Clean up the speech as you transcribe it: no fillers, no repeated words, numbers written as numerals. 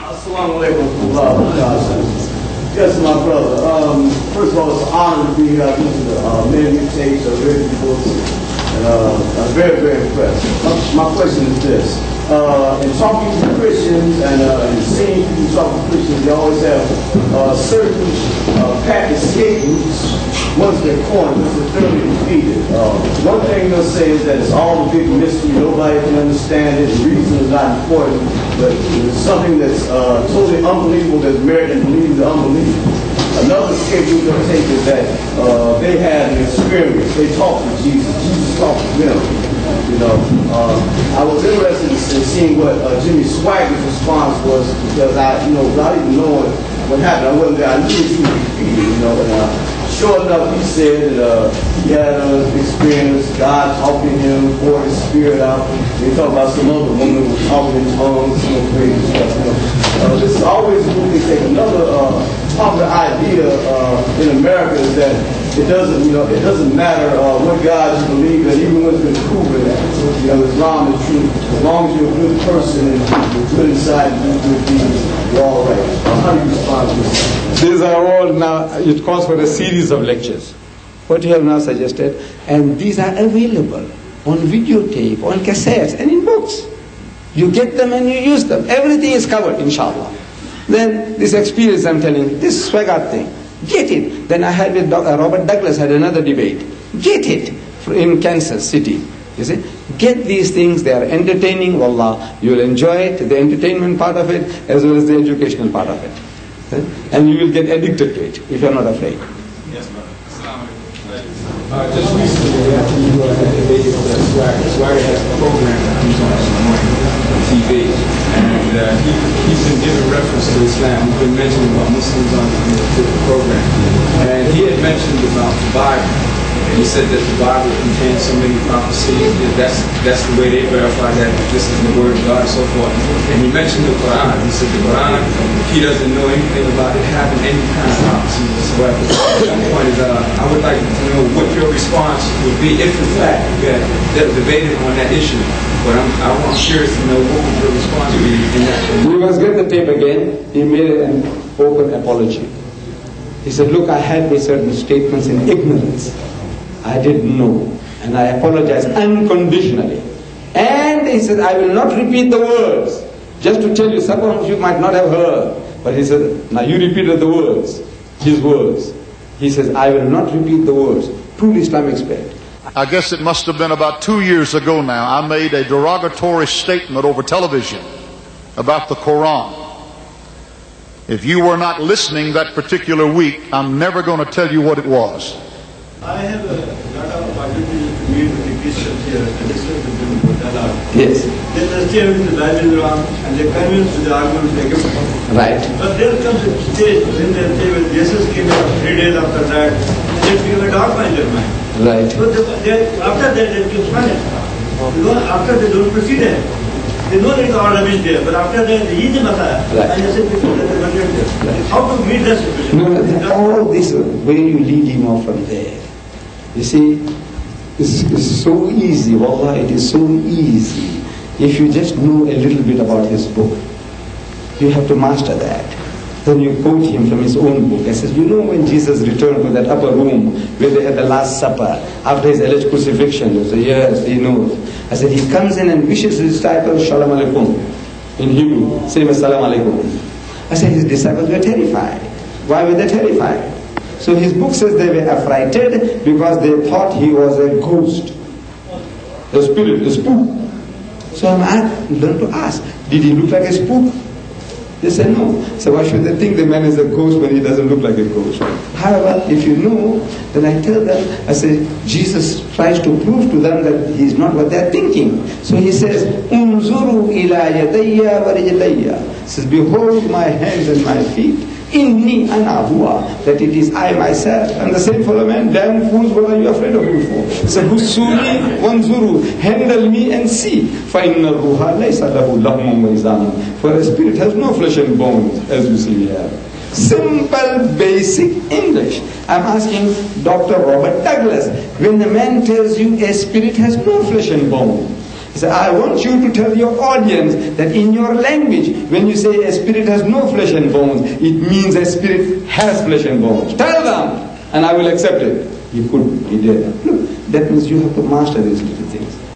Assalamu alaikum. Yes, my brother. First of all, it's an honor to be here. I've listened to many tapes, I've read the books, and I'm very, very impressed. My question is this. In talking to Christians and seeing people talk to Christians, they always have certain package statements once they're cornered, once they're thoroughly defeated. One thing they'll say is that it's all a big mystery, nobody can understand it, the reason is not important, but it's something that's totally unbelievable that's merited and believed the unbelievable. Another scapegoat they'll take is that they had an experience, they talked to Jesus, Jesus talked to them. You know, I was interested in seeing what Jimmy Swagger's response was, because without even knowing what happened, I wasn't there. I knew he was defeated, you know, and sure enough, he said that he had an experience, God talking to him, poured his spirit out. They talk about some other woman who was talking in tongues, some crazy stuff. You know. This is always what they take. Another popular idea in America is that it doesn't matter what God you believe in, even when it's been proven that Islam is true. As long as you're a good person and you're good inside and do good deeds, you're all right. How do you respond to this? These are all now, it calls for a series of lectures, what you have now suggested, and these are available on videotape, on cassettes, and in books. You get them and you use them. Everything is covered, inshallah. Then this experience I'm telling you, this Swagat thing, get it. Then I had with Robert Douglas had another debate. Get it in Kansas City. You see, get these things. They are entertaining. Wallah, you will enjoy it, the entertainment part of it, as well as the educational part of it. And you will get addicted to it if you are not afraid. Yes, brother. Just recently, after you had a debate with Swagger has a program that comes on TV, and he's been giving reference to Islam. He's been mentioning about Muslims on the program, and he had mentioned about the Bible. And he said that the Bible contains so many prophecies that that's the way they verify that this is the word of God and so forth. And he mentioned the Quran. He said the Quran, he doesn't know anything about it having any kind of prophecies whatsoever. My point is, I would like to know what your response would be if, in fact, you had debated on that issue. But I'm curious to know what would your response be in that. You must get the tape again. He made an open apology. He said, look, I had made certain statements in ignorance. I didn't know, and I apologize unconditionally. And he said, I will not repeat the words. Just to tell you, suppose you might not have heard. But he said, now you repeated the words, his words. He says, I will not repeat the words. True Islamic spirit. I guess it must have been about 2 years ago now, I made a derogatory statement over television about the Quran. If you were not listening that particular week, I'm never going to tell you what it was. I have a lot of opportunity to meet with the Christians here and discuss with them about Allah. Yes. They understand with the Bible is wrong and they convince with the argument they give. Right. But there comes a stage when they say, well, Jesus came out 3 days after that, they become a dogma in their mind. Right. So after that they become silent. After they don't proceed it. They know that all rubbish there, but after that he is the Messiah. Right. And they say people that they were there. Right. How to meet that situation? No, all this, where you lead him off from there. You see, it's so easy, wallah, it is so easy. If you just know a little bit about his book, you have to master that. Then you quote him from his own book. I says, you know when Jesus returned to that upper room where they had the Last Supper, after his alleged crucifixion, he said, yes, he knows. I said, he comes in and wishes his disciples, Shalom Alaikum, in Hebrew, same as Salam Alaikum. I said, his disciples were terrified. Why were they terrified? So his book says they were affrighted because they thought he was a ghost, a spirit, a spook. So I learned to ask, did he look like a spook? They said no. So why should they think the man is a ghost when he doesn't look like a ghost? However, if you know, then I tell them, I say, Jesus tries to prove to them that he is not what they are thinking. So he says, Unzuru ila yadayya wa rijlayya. Says, behold my hands and my feet. Inni ana huwa, that it is I myself. And the same for a man, damn fools, what are you afraid of me for? So Husuni wanzuru, handle me and see. For inna ruha laysa lahu lahmun wa izamun. For a spirit has no flesh and bones, as you see here. Simple, basic English. I'm asking Dr. Robert Douglas, when the man tells you a spirit has no flesh and bone, He said, I want you to tell your audience that in your language, when you say a spirit has no flesh and bones, it means a spirit has flesh and bones. Tell them, and I will accept it. He couldn't. He did. Look, that means you have to master these little things.